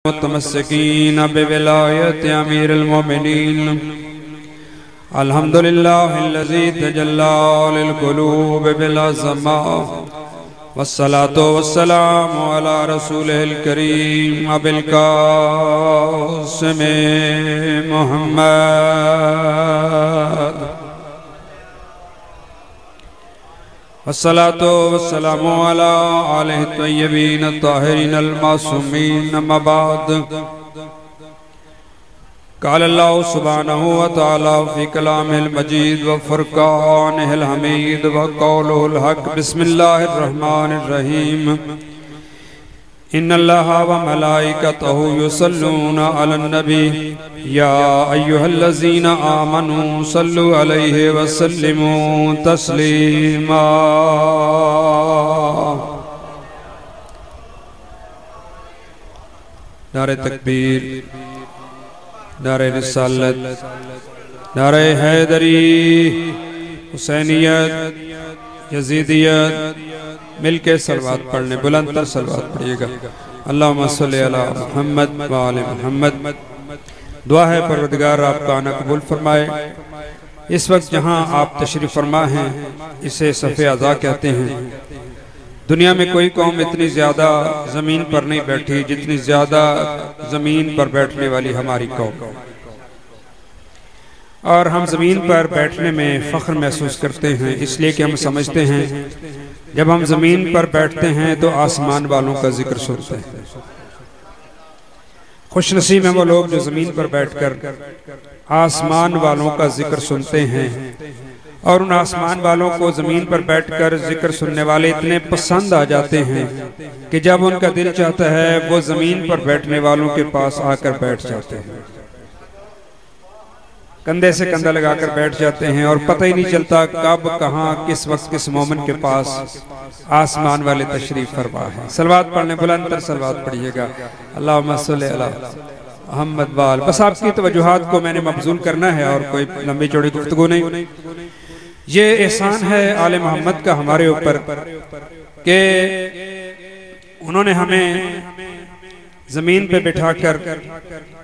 मुतमस्सिकीन बिविलायत अमीरुल मोमिनीन अल्हम्दुलिल्लाहिल्लज़ी तजल्ला लिल क़ुलूब बिल अज़मा वस्सलातु वस्सलामु अला रसूलिल करीम अबिल क़ासिम मुहम्मद वस्सलातु वस्सलामु अला आलिहि तय्यबीन ताहिरीन अल मासूमीन अम्मा बाद क़ाल अल्लाहु सुब्हानहु व तआला फ़ी कलामिल मजीद व फ़ुरक़ानिहिल हमीद व क़ौलुहुल हक़ बिस्मिल्लाहिर रहमानिर रहीम इन्नल्लाहा व मलाइकतहु युसल्लूना अलन नबी या अय्युहल्लज़ीना आमनू सल्लु अलैहि व सल्लिमू तस्लीमा। नारे तकबीर, नारे रिसालत, नारे हैदरी, हुसैनियत, यजीदियत, मिलके सलवात पढ़ने, बुलंद तर सलवात पढ़िएगा। अल्लाहुम्मा सल्ली अला मुहम्मद व आले मुहम्मद। दुआ है परवरदिगार आपका आना कबूल फरमाए। इस वक्त जहाँ आप तशरीफ फरमा हैं इसे सफ़े अज़ा कहते हैं। दुनिया में कोई कौम इतनी ज्यादा जमीन पर नहीं बैठी जितनी ज्यादा जमीन पर बैठने वाली हमारी कौम, और हम जमीन पर बैठने में फख्र महसूस करते हैं इसलिए कि हम समझते हैं जब हम जमीन पर बैठते हैं तो आसमान वालों का जिक्र सुनते हैं। खुशनसीब हैं वो लोग जो जमीन पर बैठकर आसमान वालों का जिक्र सुनते हैं, और उन आसमान वालों को जमीन पर बैठकर जिक्र सुनने वाले इतने पसंद आ जाते हैं कि जब उनका दिल चाहता है वो जमीन पर बैठने वालों के पास आकर बैठ जाते हैं, कंधे से कंधा लगाकर बैठ जाते हैं और पता ही नहीं चलता कब कहां किस वक्त किस मोमिन के पास आसमान वाले तशरीफ फरमा है। सलवात पढ़ने, बुलंद तर सलवात पढ़िएगा। अल्लाहुम्मा सल्ली अला मुहम्मद वाल। बस आपकी तवज्जुहात को मैंने मबजूल करना है और कोई लंबी चौड़ी गुफ्तगू नहीं। ये एहसान है आले मोहम्मद का हमारे ऊपर कि उन्होंने हमें जमीन पे बिठाकर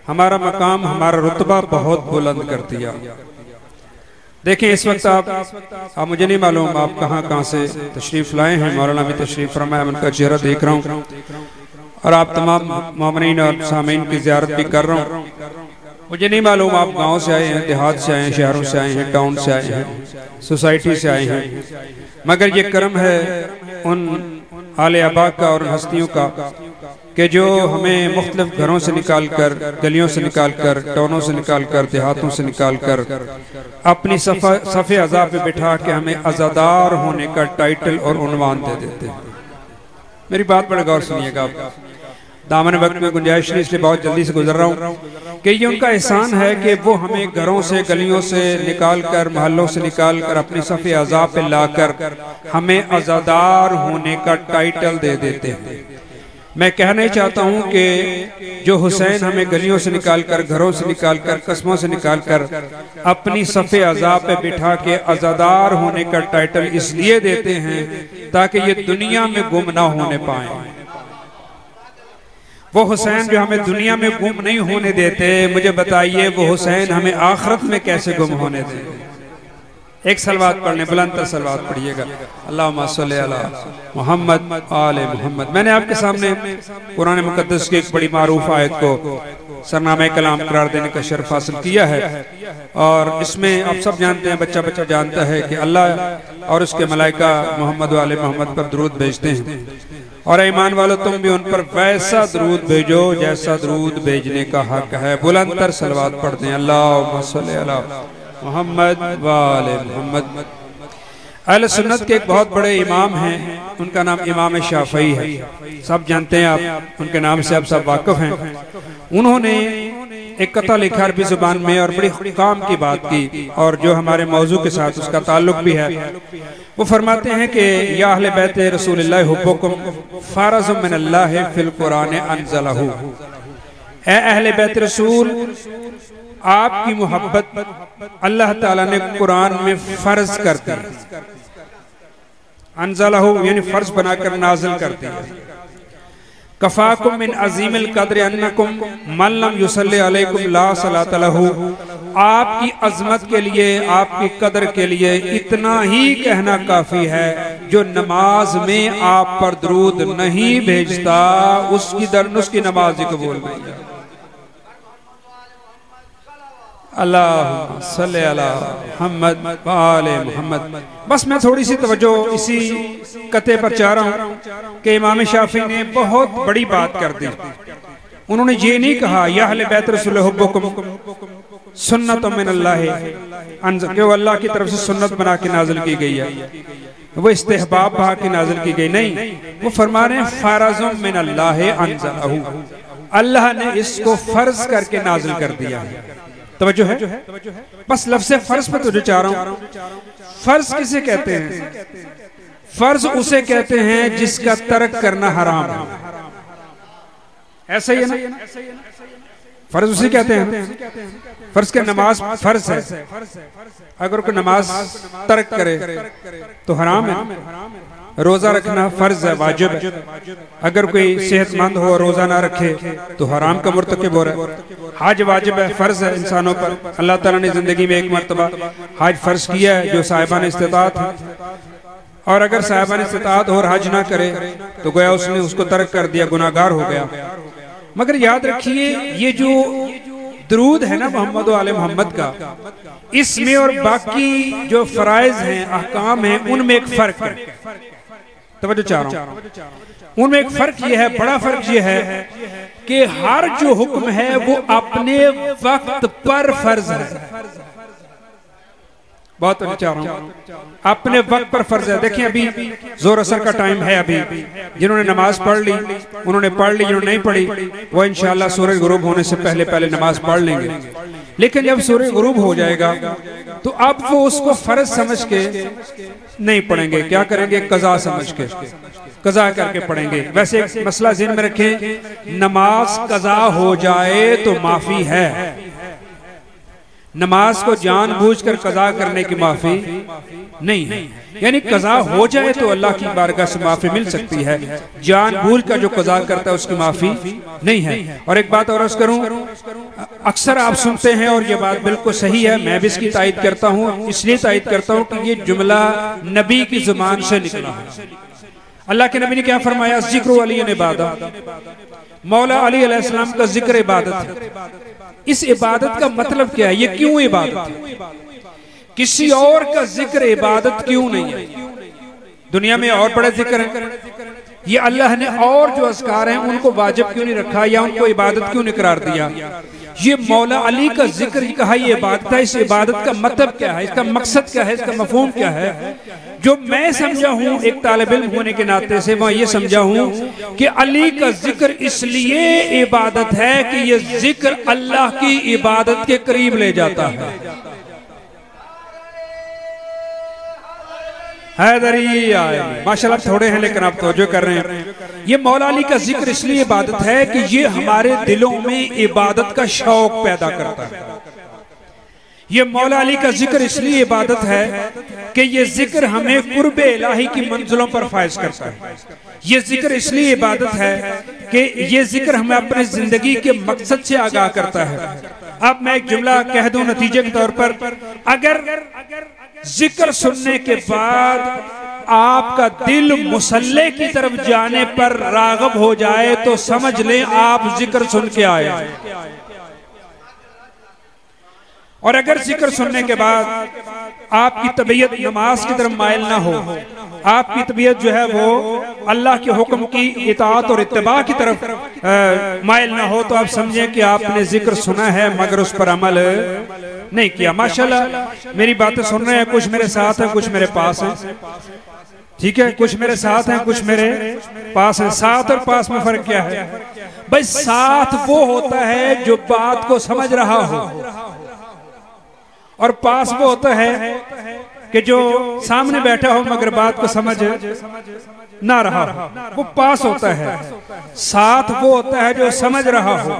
हमारा मकाम, हमारा रुतबा बहुत बुलंद कर दिया। देखें इस वक्त आप मुझे नहीं मालूम आप कहाँ से तशरीफ लाए हैं। मौलाना भी तशरीफ फरमाया, उनका चेहरा देख रहा हूँ और आप तमाम मोमिनीन और सामीन की ज़ियारत भी कर रहा हूँ। मुझे नहीं मालूम आप गांव से आए हैं, देहात से आए हैं, शहरों से आए हैं, टाउन से आए हैं, सोसाइटी से आए हैं, मगर ये करम है उन आले अबा का और हस्तियों का कि जो हमें मुख्तलिफ घरों से निकाल कर, गलियों से निकाल कर, टाउनों से निकाल कर, देहातों से निकाल कर अपनी सफ़े अज़ा पे बिठा के हमें अज़ादार होने का टाइटल और उन्वान दे देते हैं। मेरी बात बड़े गौर सुनिएगा। दामन वक्त में गुंजाइश नहीं इसलिए बहुत जल्दी से गुजर रहा हूँ कि ये उनका एहसान है कि वो हमें घरों से, गलियों से निकाल कर, मोहल्लों से निकाल कर अपनी सफ़े अज़ा पे लाकर हमें अज़ादार होने का टाइटल दे देते हैं। मैं कहना ही चाहता हूँ कि जो हुसैन हमें गलियों से निकाल कर, घरों से निकाल कर, कस्बों से निकाल कर अपनी सफ़े अज़ा पे बिठा के अज़ादार होने का टाइटल इसलिए देते हैं ताकि ये दुनिया में गुम ना होने पाए। वो हुसैन जो हमें दुनिया में गुम नहीं होने देते, मुझे बताइए वो हुसैन हमें आखिरत में कैसे गुम होने देते। एक सलवात पढ़ने, बुलंद तर सलवात पढ़िएगा। अल्लाहुम्मा सल्ली अला मुहम्मद आले मुहम्मद। मैंने आपके सामने कुरान मुकद्दस की एक बड़ी मारूफ आयत को सरनामे कलाम करार देने का शर्फ हासिल किया है, और इसमें आप सब जानते हैं, बच्चा बच्चा जानता है कि अल्लाह और उसके मलाइका मोहम्मद वाले मोहम्मद पर दरूद भेजते हैं, और ईमान वालों तुम भी उन पर वैसा दरूद भेजो जैसा दरूद भेजने का हक है। बुलंद तर सलवात पढ़ते हैं। अल्लाहुम्मा सल्ली अला मुहम्मद व आले मुहम्मद। अहले सुन्नत के एक बहुत बड़े इमाम हैं, उनका नाम इमाम शाफई है। सब जानते हैं आप, उनके नाम से आप सब वाकिफ हैं। उन्होंने एक कथा लिखा अरबी जुबान में और बड़ी काम की बात की, और जो हमारे मौजू के साथ उसका ताल्लुक भी है। वो फरमाते हैं कि या अहले बैत रसूलुल्लाह हुब्बुकुम फरज़ुम मिनल्लाहि फिल कुरान अनज़लहु। ए अहले बैत रसूल, आपकी मोहब्बत अल्लाह ताला ने कुरान में फर्ज कर दी। अनज़लहु यानी फर्ज बनाकर नाज़िल कर दिया। कफाकुम मिन अजीमिल कद्र अन्नकुम मन लम युसल्ली अलैकुम ला सलात लहू। आपकी अजमत के लिए, आपकी कदर के लिए इतना ही कहना काफी है, जो नमाज में आप पर दरूद नहीं भेजता उसकी नमाज ही कबूल नहीं है। अल्लाहुम्मा सल्ली अला मुहम्मद व आले मुहम्मद। बस मैं थोड़ी सी तवज्जो इसी कते पर चाह रहा हूँ कि इमाम शाफी ने बहुत बड़ी बात कर दी। उन्होंने ये नहीं कहा या अहले बैत रसूल हुब्बुकुम सुन्नत मिनल्लाह, कि वो अल्लाह की तरफ से सुन्नत बना के नाजिल की गई है, वो इस्तेहबाब बना के नाजिल की गई, नहीं, वो फरमा रहे हैं फरज़ुम मिनल्लाह अंज़लहू, अल्लाह ने इसको फर्ज करके नाजिल कर दिया है। तवज्जो है, बस लफ्ज़ फर्ज पे तुझे चाह रहा हूं। फर्ज किसे कहते हैं? फर्ज उसे कहते हैं जिसका तर्क करना हराम है। ऐसा ही है ना? फर्ज उसे कहते हैं। फर्ज के नमाज फर्ज है, अगर कोई नमाज तर्क करे तो हराम है। रोजा रखना फर्ज है, वाजिब है। अगर कोई सेहतमंद हो और रोजा ना रखे तो हराम का मुर्तकिब हो रहा है। हज वाजिब है, फर्ज है इंसानों पर। अल्लाह ताला ने जिंदगी में एक मर्तबा हज फर्ज किया है जो साहिबान इस्तिताअत है, और अगर साहिबान इस्तिताअत और हज ना करे तो गोया उसने उसको तर्क कर दिया, गुनाहगार हो गया। मगर याद रखिए ये जो दरूद है ना मोहम्मद व आले मोहम्मद का, इसमें और बाकी जो फराइज हैं, अहकाम हैं, उनमें एक फर्क है। तवज्जो चाह रहा हूं, उनमें एक फर्क ये है, बड़ा फर्क ये है कि हर जो हुक्म है वो अपने वक्त पर फर्ज है। बहुत चाह रहा हूं, अपने वक्त पर फर्ज है। देखिए अभी जोर असर का टाइम है, अभी जिन्होंने नमाज पढ़ ली उन्होंने पढ़ ली, जिन्होंने नहीं पढ़ी वो इंशाअल्लाह सूरज गुरूब होने से पहले पहले नमाज पढ़ लेंगे। लेकिन जब सूरज गुरूब हो जाएगा तो अब वो उसको फर्ज समझ के नहीं पढ़ेंगे, क्या करेंगे? कज़ा समझ के, कज़ा करके पढ़ेंगे। वैसे एक मसला ज़हन में रखें, नमाज कज़ा हो जाए तो माफी है, नमाज को जानबूझकर कज़ा करने की माफी नहीं है। यानी कज़ा हो जाए तो अल्लाह की बारगाह से माफी मिल सकती है, जानबूझ कर जो कज़ा करता है उसकी माफी नहीं है। और एक बात और अर्ज़ करूं, अक्सर आप सुनते हैं और ये बात बिल्कुल सही है, मैं भी इसकी तायद करता हूं, इसलिए तायद करता हूं कि ये जुमला नबी की जुबान से निकला है। अल्लाह के नबी ने क्या फरमाया? जिक्र अली इबादत, मौला अली अलैहिस्सलाम का जिक्र इबादत है। इस इबादत का मतलब क्या है? ये क्यों इबादत है? किसी और का जिक्र इबादत क्यों नहीं है? दुनिया में और बड़े जिक्र हैं, ये अल्लाह ने और जो अस्कार हैं उनको वाजिब क्यों नहीं रखा या उनको इबादत क्यों नहीं करार दिया? ये मौला अली का जिक्र कहा ये इबादत है। इस इबादत का मतलब क्या है, इसका मकसद क्या है, इसका मफहूम क्या है? जो मैं समझा हूँ एक तालिब इल्म होने के नाते से, वह ये समझा हूँ कि अली का जिक्र इसलिए इबादत है कि ये जिक्र अल्लाह की इबादत के करीब ले जाता है। हैदरी आए माशाल्लाह, थोड़े हैं लेकिन आप तवज्जो कर रहे हैं। ये मौला अली का जिक्र इसलिए इबादत है कि ये हमारे दिलों में इबादत का शौक पैदा करता है। ये मौला अली का जिक्र इसलिए इबादत है कि ये जिक्र हमें कुर्बे इलाही की मंजिलों पर फायज करता है। ये जिक्र इसलिए इबादत है कि ये जिक्र हमें अपनी जिंदगी के मकसद से आगाह करता है। अब मैं एक जुमला कह दूं नतीजे के तौर पर, अगर जिक्र सुनने के बाद आपका दिल मुसल्ले की तरफ जाने पर राग़िब हो जाए तो समझ लें आप जिक्र सुन के आए। और अगर जिक्र सुनने के बाद आपकी तबीयत नमाज की तरफ माइल ना हो, आपकी तबीयत जो है वो अल्लाह के हुक्म की इताअत और इत्तिबा की तरफ माइल ना हो, तो आप समझें कि आपने जिक्र सुना है मगर उस पर अमल नहीं किया। माशाल्लाह मेरी बातें सुन रहे हैं, कुछ मेरे साथ हैं, कुछ मेरे पास हैं, ठीक है, कुछ मेरे साथ हैं, कुछ मेरे पास हैं। साथ और पास में फर्क क्या है भाई? साथ वो होता है जो बात को समझ रहा हो, और पास वो होता है कि जो सामने बैठा हो मगर बात को समझ ना रहा हो, वो पास होता है। साथ वो होता है जो समझ रहा हो।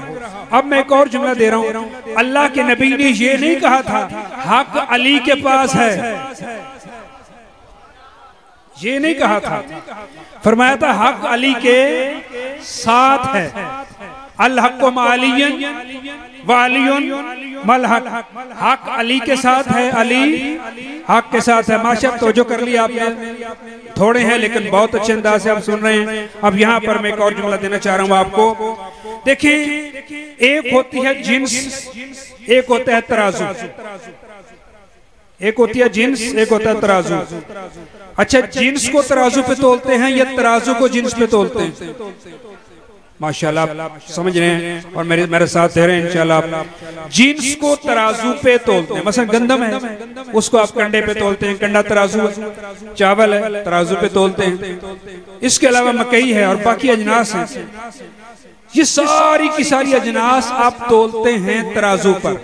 अब मैं एक और जुमला दे रहा हूं, अल्लाह के नबी ने ये नहीं कहा था हक अली के पास है, ये नहीं कहा था, फरमाया था हक अली के साथ है। अल हक मालियन वालियुन मल हक, हक अली के साथ है, अली हक के साथ है। माशाअल्लाह तवज्जो कर लिया आपने, थोड़े हैं लेकिन बहुत अच्छे अंदाज से आप सुन रहे हैं। अब यहाँ पर मैं एक और जुमला देना चाह रहा हूँ आपको। देखिए, एक होती है जिन्स, एक होता है तराजू। एक होती है जिन्स, एक होता है तराजू। अच्छा, जिन्स को तराजू पे तोलते हैं या तराजू को जिन्स पे तोलते हैं? माशाल्लाह आप समझ रहे हैं और मेरे साथ दे रहे हैं इंशाल्लाह। जिन्स को तराजू पे तोलते हैं, मसलन गंदम है उसको आप कंडे पे तोलते हैं, कंडा तराजू है। चावल है तराजू पे तोलते हैं। इसके अलावा मकई है और बाकी अजनास हैं, ये सारी की सारी अजनास आप तोलते हैं तराजू पर।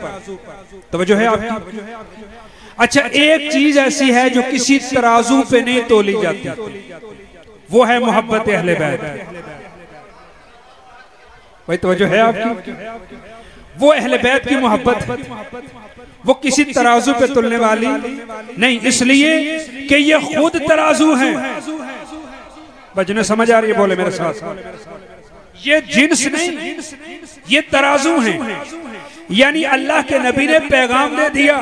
तवज्जो है आपकी? अच्छा, एक चीज ऐसी है जो किसी तराजू पे नहीं तोली जाती, वो है मोहब्बत अहले बैत। भाई तवज्जो है आपकी? वो अहले बैत की मोहब्बत, वो किसी तराजू पे तुलने वाली नहीं, इसलिए कि ये खुद तराजू हैं। बजने समझ आ रही है? बोले मेरे साथ। ये जिन्स नहीं, ये तराजू हैं। यानी अल्लाह के नबी ने पैगाम दे दिया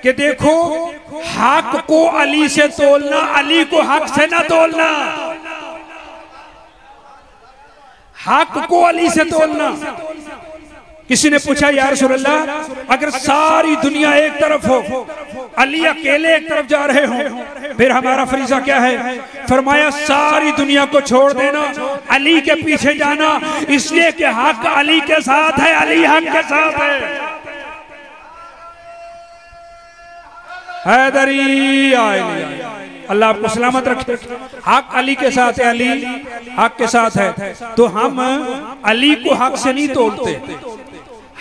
कि देखो, हक को अली से तोलना, अली को हक से ना तोलना। हक को अली से तोलना। किसी ने पूछा या रसूल अल्लाह, अगर सारी दुनिया एक तरफ हो, अली अकेले एक तरफ जा रहे हो, फिर हमारा फरीजा क्या है? फरमाया सारी दुनिया को छोड़ देना, अली के पीछे जाना, इसलिए कि हक अली के साथ है, अली हक के साथ है। हैदरी आए, अल्लाह आपको सलामत रखे। हक अली के साथ है, अली हक के साथ है। तो हम अली को हक से नहीं तोलते,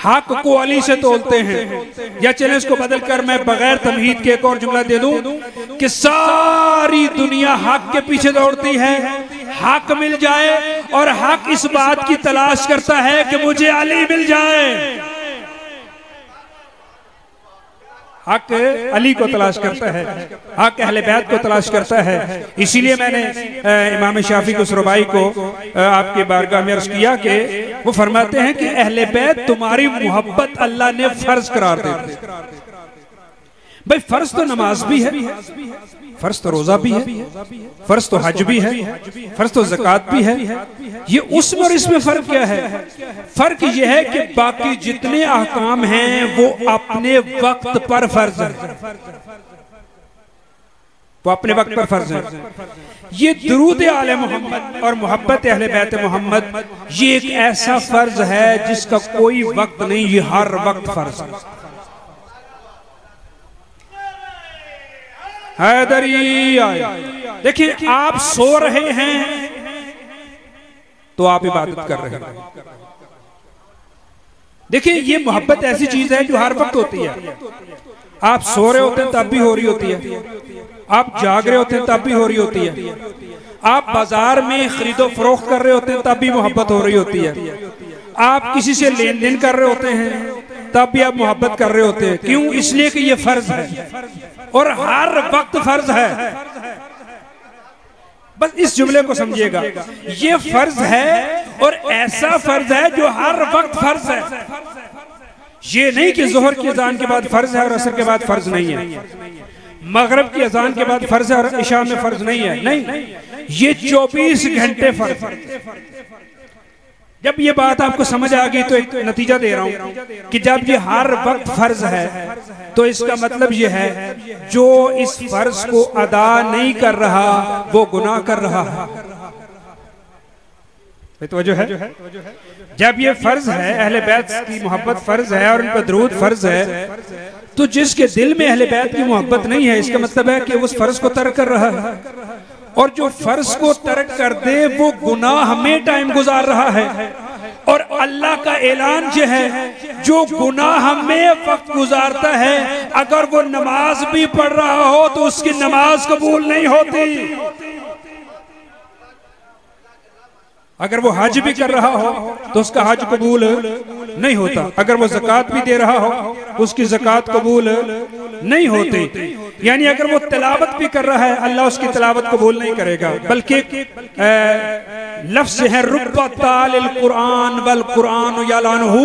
हक को अली से तोलते हैं। या चले इसको बदल कर मैं बगैर तमहीद के एक और जुमला दे दूं कि सारी दुनिया हक के पीछे दौड़ती है, हक मिल जाए, और हक इस बात की तलाश करता है कि मुझे अली मिल जाए। हक अली को तलाश करता है, हक अहले बैत को तलाश करता है। इसीलिए मैंने इमाम शाफी को सुरबाई को आपकी बारगाह में अर्ज किया कि वो फरमाते हैं कि अहले बैत तुम्हारी मोहब्बत अल्लाह ने फर्ज करार दे दी। भाई फर्ज तो नमाज भी है, फर्ज तो रोजा भी है, फर्ज तो हज भी है, फर्ज तो ज़कात भी है। ये उसमें और इसमें फर्क क्या है? फर्क यह है कि बाकी जितने अहकाम हैं वो अपने वक्त पर फर्ज है, वो अपने वक्त पर फर्ज है। ये दुरूद आले मोहम्मद और मोहब्बत अहले बैत मोहम्मद, ये एक ऐसा फर्ज है जिसका कोई वक्त नहीं, ये हर वक्त फर्ज है। हैदरी आए, देखिए आप सो रहे हैं तो आप इबादत कर रहे हैं। देखिए ये मोहब्बत ऐसी चीज है जो हर वक्त होती है। आप सो रहे होते हैं तब भी हो रही होती है, आप जाग रहे होते हैं तब भी हो रही होती है, आप बाजार में खरीदो फरोख्त कर रहे होते हैं तब भी मोहब्बत हो रही होती है, आप किसी से लेन देन कर रहे होते हैं तब भी आप मोहब्बत कर रहे होते हैं। क्यों? इसलिए कि ये फर्ज है और हर वक्त फर्ज है। बस इस जुमले को समझिएगा, ये फर्ज है और ऐसा फर्ज है जो हर वक्त फर्ज है। ये नहीं कि जोहर की अजान के बाद फर्ज है और असर के बाद फर्ज नहीं है, मगरिब की अजान के बाद फर्ज है और इशा में फर्ज नहीं है। नहीं, ये 24 घंटे फर्ज है। जब ये बात आपको समझ आ गई तो एक नतीजा दे रहा हूं कि जब ये हर वक्त फर्ज है तो इसका मतलब ये है जो इस फर्ज को अदा नहीं कर रहा वो गुनाह कर रहा है। तो जो है, जब ये फर्ज है, अहले बैत की मोहब्बत फर्ज है और उन पर दरूद फर्ज है, तो जिसके दिल में अहले बैत की मोहब्बत नहीं है, इसका मतलब है कि उस फर्ज को तर्क कर रहा है। और जो फर्ज को तर्क कर दे वो गुनाह में टाइम गुजार रहा है। और अल्लाह का ऐलान जो है, जो गुनाह में वक्त गुजारता है, अगर वो नमाज भी पढ़ रहा हो तो उसकी नमाज कबूल नहीं होती। अगर वो हज भी कर रहा हो तो उसका हज कबूल नहीं होता। अगर वो ज़कात भी दे रहा हो उसकी ज़कात कबूल नहीं होती। यानी अगर वो तिलावत भी कर रहा है अल्लाह उसकी तिलावत कबूल नहीं करेगा। बल्कि लफ्ज़ है रुब्बा तालिल कुरान वल कुरान यलानहु,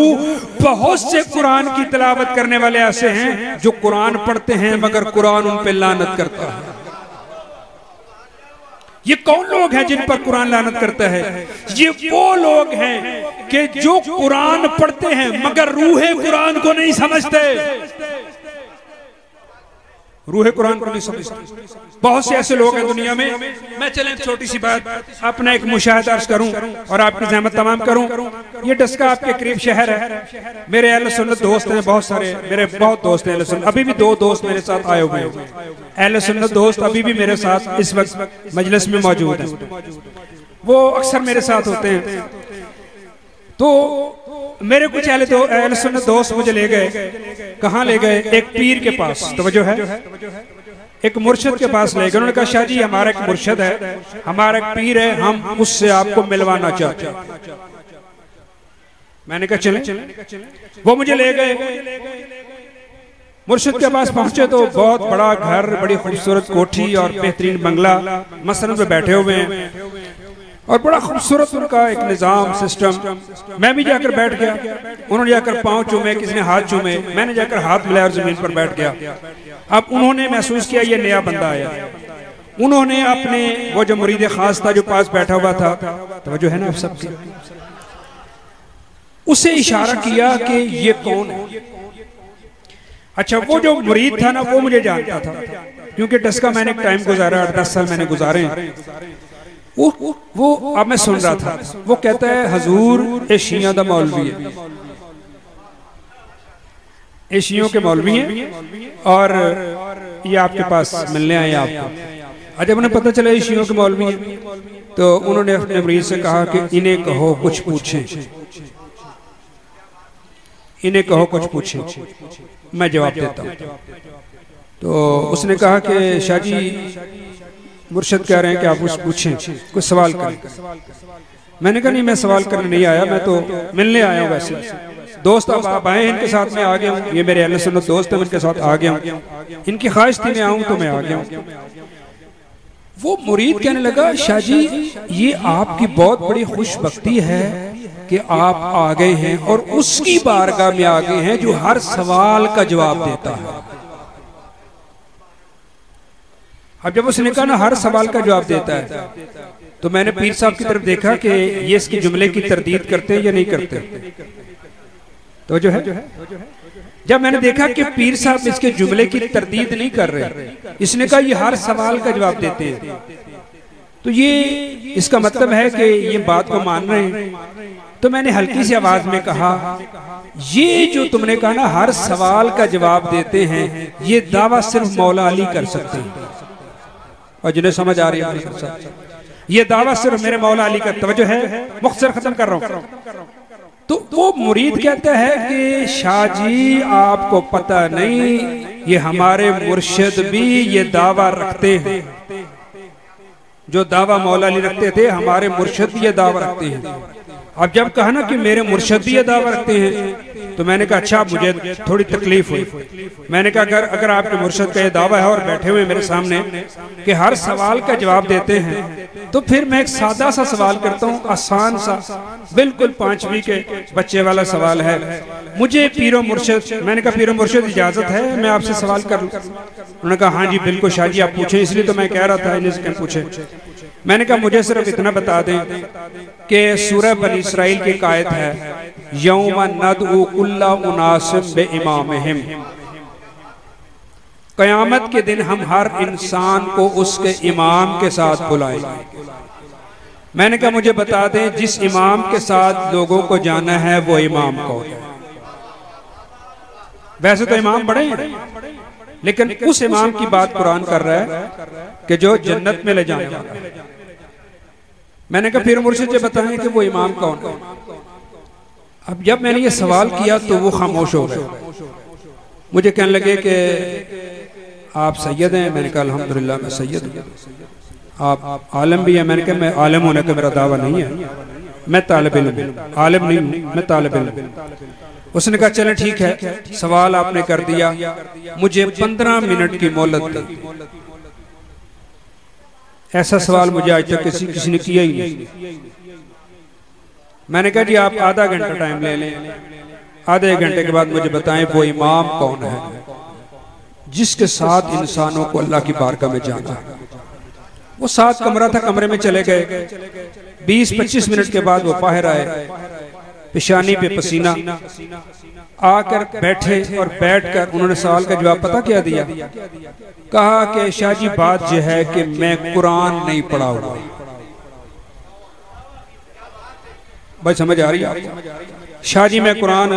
बहुत से कुरान की तिलावत करने वाले ऐसे हैं जो कुरान पढ़ते हैं मगर कुरान उन पे लानत करता है। ये कौन लोग हैं जिन पर कुरान लानत करता है? ये वो लोग हैं कि जो कुरान पढ़ते हैं मगर रूहे कुरान को नहीं समझते, रूहे कुरान को नहीं समझते। बहुत से ऐसे लोग हैं दुनिया में। मैं चलें छोटी सी बात अपना एक मुशाहिदा अर्ज करूं और आपकी ज़हमत तमाम करूं। ये डस्का आपके करीब शहर है। मेरे अहले सुन्नत दोस्त हैं बहुत सारे, मेरे बहुत दोस्त हैं अहले सुन्नत। अभी भी 2 दोस्त मेरे साथ आए हुए हैं अहले सुन्नत दोस्त, अभी भी मेरे साथ इस वक्त मजलिस में मौजूद हैं। वो अक्सर मेरे साथ होते हैं। तो मेरे कुछ अहले सुन्नत दोस्त मुझे ले गए। कहाँ ले गए? एक पीर के पास, तवज्जो है, एक मुर्शिद के पास ले गए। उन्होंने कहा शाह जी हमारा एक मुर्शिद है, हमारा एक पीर है, हम उससे आपको मिलवाना चाहते हैं। मैंने कहा चलें। वो मुझे ले गए। मुर्शिद के पास पहुंचे तो बहुत बड़ा घर, बड़ी खूबसूरत कोठी और बेहतरीन बंगला, मसनद पे बैठे हुए हैं और बड़ा खूबसूरत उनका एक निज़ाम सिस्टम। मैं भी जाकर बैठ गया। उन्होंने जाकर पाँव चूमे, किसी ने हाथ चूमे, मैंने जाकर हाथ मिलाया और जमीन पर बैठ गया। अब उन्होंने महसूस किया ये नया बंदा आया। उन्होंने अपने वो जो मुरीद खास था जो पास बैठा हुआ था, तो जो है ना आप सबके, उसे इशारा किया कि ये कौन है। अच्छा, वो जो मुरीद था ना वो मुझे जानता था क्योंकि डस्का मैंने एक टाइम गुजारा, 8-10 साल मैंने गुजारे। वो अब मैं सुन रहा था, वो कहता है हजूर ए शिया दा मौलवी है, ए शियों के मौलवी हैं और ये आपके पास मिलने आए आपको। जब उन्हें पता चला ये शियों के मौलवी हैं तो उन्होंने अपने मुरीद से कहा कि इन्हें कहो कुछ पूछें, इन्हें कहो कुछ पूछें, मैं जवाब देता हूँ। तो उसने कहा कि शाह जी मुर्शिद कह रहे हैं कि आप कुछ पूछें, कुछ सवाल करें। मैंने कहा नहीं मैं सवाल करने नहीं आया, मैं तो मिलने आया हूँ। वैसे दोस्त अब आप आए, इनके साथ में आ गया हूँ, ये मेरे अहले सुन्नत दोस्त हैं, इनके साथ आ गया हूँ, इनकी ख्वाहिश थी मैं आऊँ तो मैं आ गया हूँ। वो मुरीद कहने लगा शाह जी ये आपकी बहुत बड़ी खुशबख्ती है कि आप आ गए हैं और उसकी बारगाह में आ गए हैं जो हर सवाल का जवाब देता है। अब जब उसने कहा ना हर सवाल का जवाब देता है तो मैंने पीर साहब की तरफ देखा कि ये इसके जुमले की तरदीद करते हैं या नहीं करते। तो जो है जब मैंने देखा कि पीर साहब इसके जुमले की तरदीद नहीं कर रहे, इसने कहा ये हर सवाल का जवाब देते हैं, तो ये इसका मतलब है कि ये बात को मान रहे हैं। तो मैंने हल्की सी आवाज में कहा ये जो तुमने कहा ना हर सवाल का जवाब देते हैं, ये दावा सिर्फ मौला अली कर सकते हैं। और जिन्हें समझ आ रही है ये दावा सिर्फ मेरे मौला अली का, तवज्जो है, मुख्तसर खत्म कर रहा हूं। तो वो मुरीद कहता है कि शाह जी आपको पता नहीं ये हमारे मुर्शिद भी ये दावा रखते हैं, जो दावा मौला अली रखते थे हमारे मुर्शिद भी ये दावा रखते हैं। अब जब कहा ना कि मेरे मुर्शिद भी ये दावा रखते हैं तो मैंने कहा अच्छा मुझे थोड़ी तकलीफ हुई। मैंने कहा अगर आपके मुर्शिद का ये दावा है और बैठे हुए मेरे सामने कि हर सवाल का जवाब देते हैं, तो फिर मैं एक सादा सा सवाल करता हूँ, आसान सा, बिल्कुल 5वीं के बच्चे वाला सवाल है। मुझे पीरो मुर्शिद, मैंने कहा पीरो मुर्शिद इजाजत है मैं आपसे सवाल कर लूं? उन्होंने कहा हाँ जी बिल्कुल शाह जी आप पूछें, इसलिए तो मैं कह रहा था इन्हें पूछे। मैंने कहा मुझे सिर्फ इतना बता दें कि सूरह बनी इसराइल की एक आयत है यौम नदउ कुल्ला उनासिम बिइमामिहिम, क़यामत के दिन हम हर इंसान को उसके इमाम के साथ बुलाएंगे। मैंने कहा मुझे बता दें जिस इमाम के साथ लोगों को जाना है वो इमाम कौन है? वैसे तो इमाम बड़े हैं लेकिन उस इमाम की बात कुरान कर रहा है कि जो जन्नत में ले जाने वाला है। मैंने कहा फिर मुर्शिद से बताएं कि वो इमाम कौन है। अब जब मैंने ये सवाल किया तो वो खामोश हो गए। मुझे कहने लगे कि आप सैयद हैं। मैंने कहा अल्हम्दुलिल्लाह मैं सैयद हूँ। आप आलम भी हैं? मैंने कहा मैं आलम होने का मेरा दावा नहीं है, मैं तालिब इल्म, आलिम नहीं हूं, मैं तालिब इल्म। उसने कहा चले ठीक है, सवाल आपने कर दिया, मुझे 15 मिनट की मोहलत दी। ऐसा सवाल मुझे आज तक किसी ने किया ही नहीं। मैंने कहा जी आप आधा घंटा टाइम ले लें, आधे घंटे के बाद मुझे बताएं वो इमाम कौन है जिसके साथ इंसानों को अल्लाह की बारगाह में जाना है। वो साथ कमरा था, कमरे में चले गए। 20-25 मिनट के बाद वो बाहर आए, पेशानी पे पसीना, आकर बैठे और बैठकर उन्होंने सवाल का जवाब पता क्या दिया? कहा कि शाह जी बात यह है कि मैं कुरान नहीं पढ़ा हुआ। भाई समझ आ रही है आपको? शाह जी मैं कुरान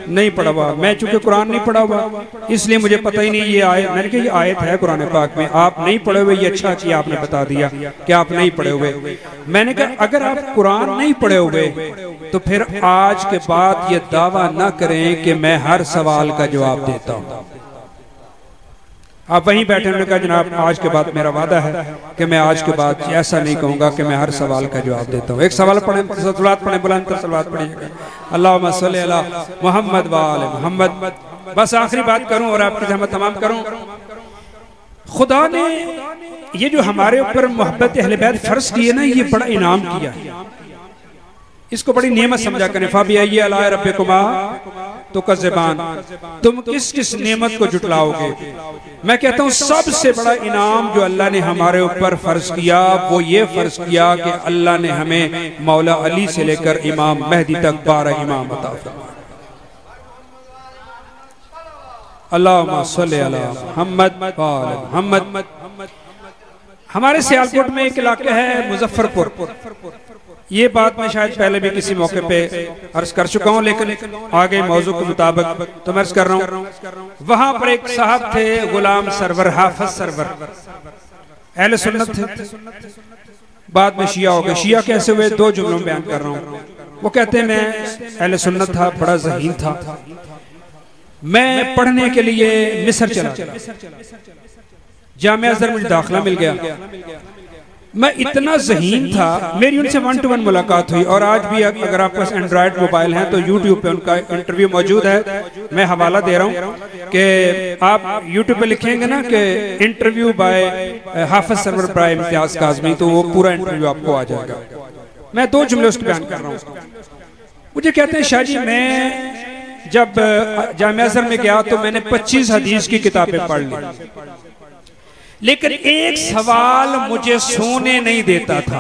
नहीं पढ़ा हुआ, मैं चूंकि कुरान नहीं पढ़ा हुआ इसलिए मुझे पता ही नहीं ये आयत। मैंने कहा ये आयत है कुरान पाक में, आप नहीं पढ़े हुए, ये अच्छा किया आपने बता दिया कि आप नहीं पढ़े हुए। मैंने कहा अगर आप कुरान नहीं पढ़े हुए तो फिर आज के बाद ये दावा ना करें कि मैं हर सवाल का जवाब देता हूं। आप वहीं बैठे, उन्होंने कहा जनाब आज के बाद मेरा वादा है कि मैं आज के बाद ऐसा नहीं कहूंगा कि मैं हर सवाल का जवाब देता हूँ। एक सवाल पढ़े, सलावत पढ़े, बुलंद सलावत पढ़िएगा, अल्लाहुम्मा सल्ली अला मुहम्मद व आले मुहम्मद। बस आखिरी बात करूं और आपकी जहमत तमाम करूं। खुदा ने ये जो हमारे ऊपर मोहब्बत अहले बैत फर्ज की है ना, ये बड़ा इनाम किया है, इसको बड़ी नेमत समझा करें। फाबिया अला रब्बिकुमा तो कज़्ज़बान, तुम किस किस नेमत को जुटलाओगे? मैं कहता हूँ सबसे बड़ा इनाम जो अल्लाह ने हमारे ऊपर फर्ज किया वो ये फर्ज किया कि अल्लाह ने हमें मौला अली से लेकर इमाम महदी तक 12 इमाम अता फरमाए। अल्लाहुम्मा सल्ली अला मुहम्मद व आले मुहम्मद। हमारे सियालकोट में एक इलाका है मुजफ्फरपुर, ये बात मैं शायद पहले भी किसी मौके पे अर्ज कर चुका हूँ, लेकिन आगे मौजू के मुताबिक तो मैं अर्ज कर रहा हूँ। वहां पर एक साहब थे गुलाम सरवर, हाफिज सरवर, अहले सुन्नत थे, बाद में शिया हो गए। शिया कैसे हुए? 2 जुमलों में बयान कर रहा हूँ। वो कहते हैं मैं अहले सुन्नत था, बड़ा ज़हीन था, मैं पढ़ने के लिए मिस्र चला, जामिया अज़हर मुझे दाखिला मिल गया। मैं इतना ज़हीन था, मेरी उनसे 1 to 1 मुलाकात हुई। और आज भी अगर आपके पास एंड्रॉयड मोबाइल हैं तो यूट्यूब पे उनका इंटरव्यू मौजूद है, मैं हवाला दे रहा हूँ कि आप यूट्यूब पे लिखेंगे ना कि interview by Hafiz Sarwar by Imtiaz Kazmi, तो वो पूरा इंटरव्यू आपको आ जाएगा। मैं 2 जुमले उसके बयान कर रहा हूँ। मुझे कहते हैं शाह जी मैं जब जामिया अज़हर में गया तो मैंने 25 हदीस की किताबें पढ़ ली, लेकिन एक सवाल मुझे सोने नहीं देता था।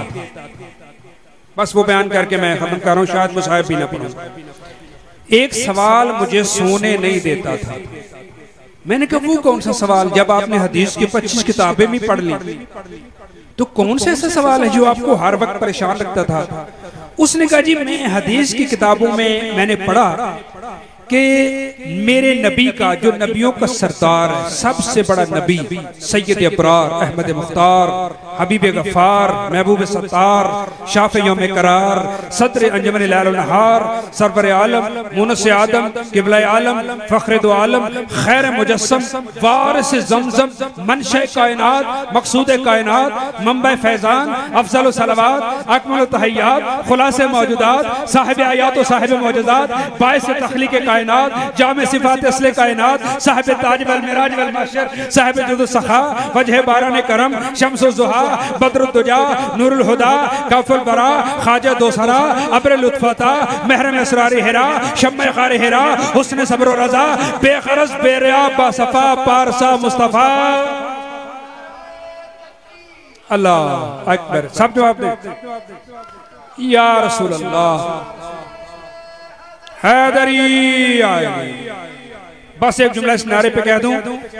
बस वो बयान करके मैं खत्म कर रहा हूँ, शायद मुसाहिब भी ना पढ़ूं। एक सवाल मुझे सोने नहीं देता था। मैंने कहा वो कौन सा सवाल? जब आपने हदीस की 25 किताबें भी पढ़ ली तो कौन सा ऐसा सवाल है जो आपको हर वक्त परेशान रखता था? उसने कहा जी मैं हदीस की किताबों में मैंने पढ़ा कि मेरे नबी का, जो नबियों का सरदार है, सबसे बड़ा नबी सैयद अबरार अहमद मुख्तार हबीब गफ्फार महबूब सत्तार शाफ़ यौम करार सदर अंजमन लैल नहार सरवर आलम मुनस आदम किबला आलम फ़ख्र दो आलम खैर मुजस्सम वारिस ज़मज़म मनशा कायनात मकसूद कायनात मंबा फैज़ान अफज़ल सलावत अकमल तहय्यात खुलासे मौजूदात साहिब आयात व साहिब मौजूदात बाइस तख्लीक़ कायनात जामे सिफ़ात असले कायनात साहिब ताज वल मिराज वल महशर साहिब जुद सखा वजह बारान करम शम्सुल ज़ुहा बद्रुद दुजा नूरुल हुदा काफुल बरा ख्वाजा दोसरा अब्र लुत्फता महरम असरार हिरा शम्मे ख़ार हिरा हुस्न सब्र व रज़ा बेखरस बेरिया बासफ़ा पारसा मुस्तफ़ा। अल्लाह अकबर। सब जवाब दे या रसूल अल्लाह हैदरी आए। बस एक जुमला इस नारे पे कह दूं,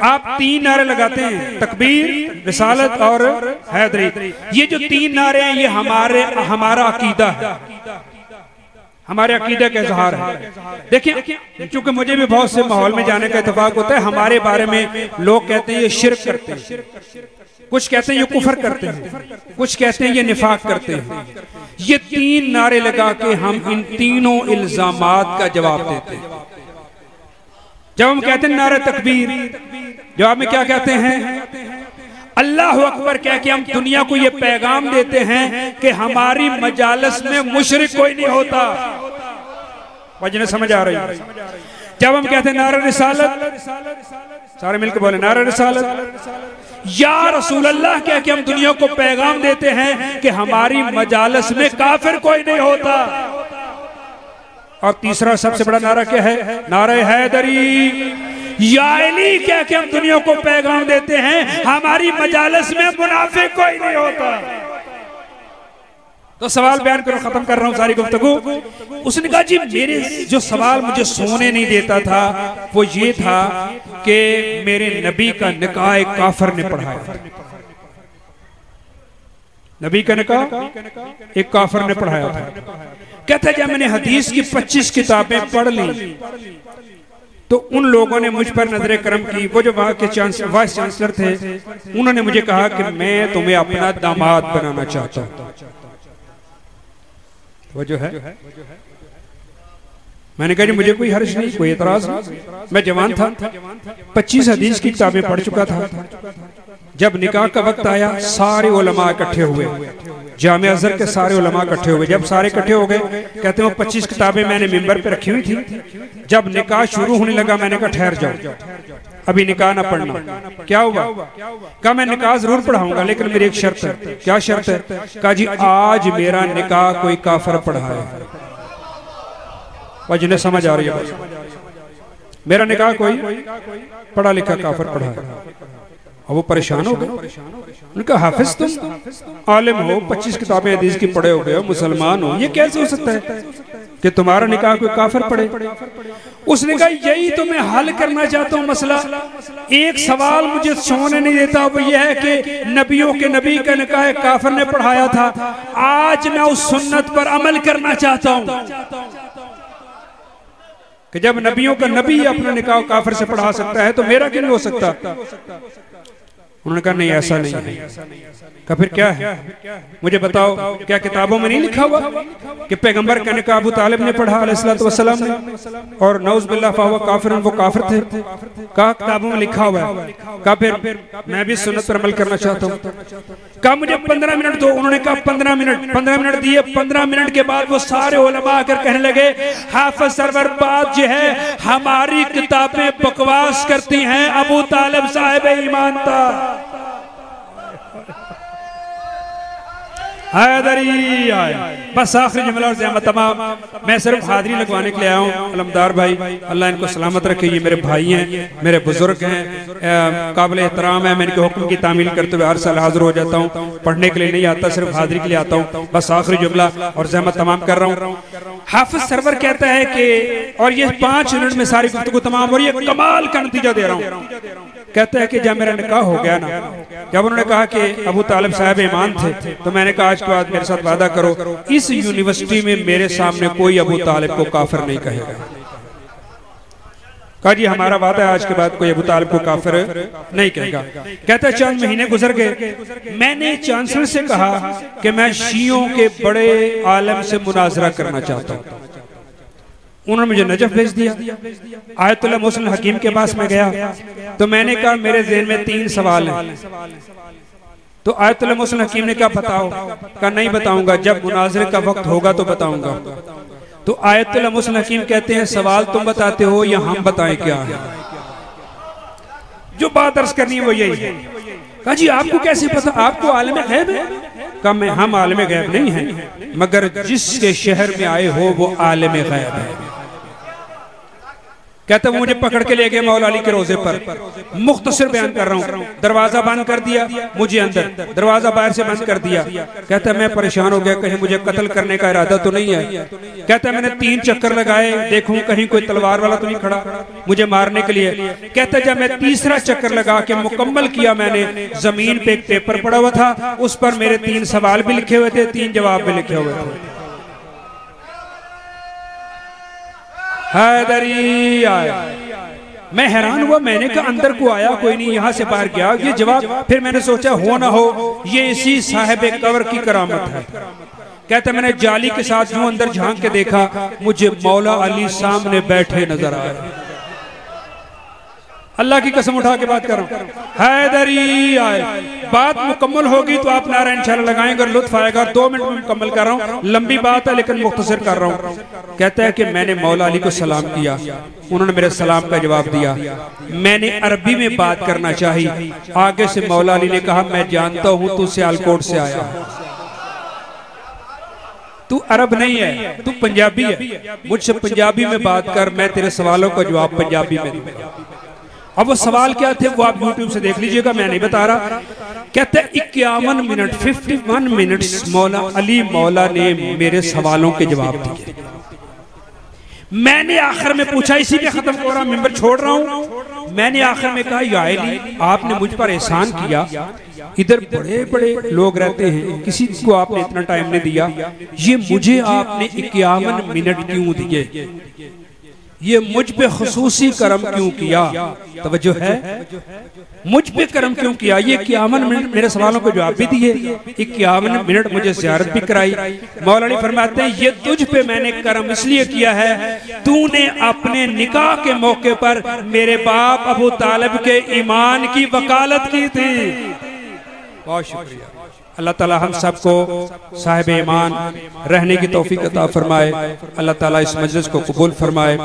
आप 3 नारे लगाते हैं, तकबीर, रिसालत और हैदरी। ये जो 3 नारे हैं ये हमारा अकीदा है, हमारे अकीदे का इजहार है। देखिए क्योंकि मुझे भी बहुत से माहौल में जाने का इत्तेफाक होता है, हमारे बारे में लोग कहते हैं ये शिर्क करते हैं, कुछ कहते हैं ये कुफर करते हैं, कुछ कहते हैं ये निफाक करते हैं। ये 3 नारे लगा के हम इन तीनों इल्जामात का जवाब देते हैं। जब हम कहते हैं नारे तकबीर, जवाब में क्या कहते हैं? अल्लाह अकबर कह के हम दुनिया को ये पैगाम देते हैं कि हमारी मजालस में मुशरिक कोई नहीं होता। वजह समझ आ रही है? जब हम कहते हैं नारा रिसालत, सारे मिलकर बोले नारा रिसालत, या रसूल अल्लाह कह के हम दुनिया को पैगाम देते हैं कि हमारी मजालस में काफिर कोई नहीं होता। और तीसरा सबसे बड़ा नारा क्या है? नारा हैदरी, या अली कह के हम दुनिया को पैगाम देते हैं हमारी मजालस में मुनाफिक कोई नहीं होता। तो सवाल बयान करो, खत्म कर रहा हूं सारी गुफ्तगू। उसने कहा जी मेरे जो सवाल मुझे सोने नहीं देता था वो ये था कि मेरे नबी का निकाह एक काफिर ने पढ़ाया। नबी का निकाह एक काफिर ने पढ़ाया था। कहता जब मैंने हदीस की 25 किताबें पढ़ ली तो उन लोगों ने मुझ पर नजर करम की। वो जो वहां के वाइस चांसलर थे उन्होंने मुझे कहा कि मैं तुम्हें अपना दामाद बनाना चाहता हूं। वो जो है मैंने कहा मुझे कोई हर्ज नहीं, कोई एतराज नहीं। मैं जवान था, 25 हदीस की किताबें पढ़ चुका था। जब निकाह का वक्त आया सारे उलमा इकट्ठे हुए, जामे अज़हर के सारे उलमा इकट्ठे हुए। जब सारे इकट्ठे हो गए कहते हैं वो 25 किताबें मैंने मिंबर पे रखी हुई थी। जब निकाह शुरू होने लगा मैंने कहा ठहर जाओ, अभी निकाह ना पढ़ना। क्या हुआ? कहा मैं निकाह जरूर पढ़ाऊंगा लेकिन मेरी एक शर्त है। क्या शर्त है? कहा जी आज मेरा निकाह कोई काफिर पढ़ाए। और जिन्हें समझ आ रही है मेरा निकाह कोई पढ़ा लिखा काफिर पढ़ाए। और वो परेशान हो गए। उनका हाफिज तुम आलिम हो, 25 किताबें हदीस की पढ़े हो गए हो, मुसलमान हो, ये कैसे हो सकता है कि तुम्हारा निकाह कोई काफिर पढ़े? उसने कहा यही तो मैं हल करना चाहता हूँ मसला। एक सवाल मुझे सोने नहीं देता, वो ये है कि नबियों के नबी का निकाह काफिर ने पढ़ाया था। आज मैं उस सुन्नत पर अमल करना चाहता हूँ कि जब नबियों का नबी अपना निकाह काफिर से पढ़ा सकता है तो मेरा क्यों नहीं हो सकता? उन्होंने कहा नहीं ऐसा नहीं है। कहा फिर क्या है? मुझे बताओ, क्या किताबों में नहीं लिखा हुआ कि पैगंबर का निकाह अबू तालिब ने पढ़ा अलैहिस्सलातु वस्सलाम ने, और नौज बिल्लाह फाहुवा काफिर, वो काफिर थे। कहा किताबों में लिखा हुआ है। कहा फिर मैं भी सुन्नत पर अमल करना चाहता हूँ। कहा मुझे 15 मिनट दो। उन्होंने कहा 15 मिनट दिए। 15 मिनट के बाद वो सारे उलमा आकर कहने लगे हाफिज सरवर बात जो है हमारी किताबें बकवास करती हैं, अबू तालिब साहिब ईमान था। हैदरी आए। बस आखिरी जुमला और तमाम। मैं सिर्फ हाजिरी लगवाने के लिए आया हूँ। अलमदार भाई अल्लाह इनको सलामत रखे, ये मेरे भाई हैं, मेरे बुजुर्ग हैं, काबिल एहतराम है। मैं इनके हुक्म की तामील करते हुए हर साल हाजिर हो जाता हूँ। पढ़ने के लिए नहीं आता, सिर्फ हाजिरी के लिए आता हूँ। बस आखिरी जुमला और ज़हमत तमाम कर रहा हूँ। हाफिज सरवर कहता है कि, और ये 5 मिनट में सारी गुफ्तगू तमाम, और ये कमाल का नतीजा दे रहा हूँ। कहता है कि जब मेरा निकाह हो गया ना, जब उन्होंने कहा कि अबू तालिब साहब ईमान थे, तो मैंने कहा आज के बाद मेरे साथ वादा करो इस यूनिवर्सिटी में मेरे सामने कोई अबू तालिब को काफिर नहीं कहेगा। कहा जी हमारा वादा है आज के बाद कोई अबू तालिब को काफिर नहीं कहेगा। कहता है चंद महीने गुजर गए। मैंने चांसलर से कहा कि मैं शियों के बड़े आलम से मुनाजरा करना चाहता हूँ। उन्होंने मुझे नजफ भेज दिया। आयतुल्लाह मोहसिन हकीम के पास मैं गया तो मैंने कहा मेरे ज़हन में 3 सवाल हैं। तो आयतुल्लाह मोहसिन हकीम ने कहा बताओ। कहा नहीं बताऊंगा, जब मुनाजरे का वक्त होगा तो बताऊंगा। तो आयतुल्लाह मोहसिन हकीम कहते हैं सवाल तुम बताते हो या हम बताएं क्या है? जो बात अर्ज करनी है वो यही है। कहा जी आपको कैसे पता, आपको आलिम गैब है? कहा हम आलिम गैब नहीं हैं, मगर जिसके शहर में आए हो वो आलिम गैब है। कहते वो मुझे पकड़ के ले गए मौला अली के रोजे पर। मुख्तसर बयान कर रहा हूँ। दरवाजा बंद कर दिया मुझे अंदर, दरवाजा बाहर से बंद कर दिया। कहता मैं परेशान हो गया, कहीं मुझे कत्ल करने का इरादा तो नहीं है। कहता मैंने 3 चक्कर लगाए, देखूं कहीं कोई तलवार वाला तो नहीं खड़ा मुझे मारने के लिए। कहता जब मैं तीसरा चक्कर लगा के मुकम्मल किया, मैंने जमीन पे एक पेपर पड़ा हुआ था, उस पर मेरे 3 सवाल भी लिखे हुए थे, 3 जवाब भी लिखे हुए थे। हैदरी आया। मैं हैरान हुआ, मैंने कहा अंदर को आया कोई नहीं, यहाँ से बाहर गया ये जवाब। फिर मैंने सोचा हो ना हो ये इसी साहिब कब्र की करामत है। कहता मैंने जाली के साथ यूं अंदर झांक के देखा, मुझे मौला अली सामने बैठे नजर आए। अल्लाह की कसम उठा के बात कर रहा हूँ, हैदरी आए। बात मुकम्मल होगी तो आप नारा इंशाल्लाह लगाएंगे और लुत्फ आएगा। 2 मिनट में मुकम्मल कर रहा हूँ, लंबी बात है लेकिन मुख्तसर कर रहा हूँ। कहता है कि मैंने मौला अली को सलाम किया, उन्होंने मेरे सलाम का जवाब दिया। मैंने अरबी में बात करना चाही, आगे से मौला अली ने कहा मैं जानता हूँ तू सियालकोट से आया, तू अरब नहीं है, तू पंजाबी है, मुझसे पंजाबी में बात कर, मैं तेरे सवालों का जवाब पंजाबी में दूंगा। अब वो सवाल क्या थे वो आप यूट्यूब से देख लीजिएगा, मैं नहीं बता रहा। कहते 51 मिनट 51 मिनट्स मौला अली मौला ने मेरे सवालों के जवाब दिए। मैंने आखिर में पूछा, इसी पे खत्म हो रहा, मिंबर छोड़ रहा हूं। मैंने आखिर में कहा या अली आपने मुझ पर एहसान किया, इधर बड़े बड़े लोग रहते हैं, किसी को आपने इतना टाइम नहीं दिया, ये मुझे आपने 51 मिनट क्यों दिए, ये मुझ पे खुसूसी करम क्यों किया? तवज्जो है, मुझ पे करम क्यों किया? ये 51 मिनट मेरे सवालों को जवाब भी दिए, 51 मिनट मुझे ज़ियारत भी कराई। मौला अली फरमाते हैं ये तुझ पे मैंने करम इसलिए किया है, तूने अपने निकाह के मौके पर मेरे बाप अबू तालिब के ईमान की वकालत की थी। बहुत शुक्रिया। अल्लाह ताला हम सबको साहिब ईमान रहने की तौफीक अता फरमाए। अल्लाह ताला इस मजलिस को कबूल फरमाए।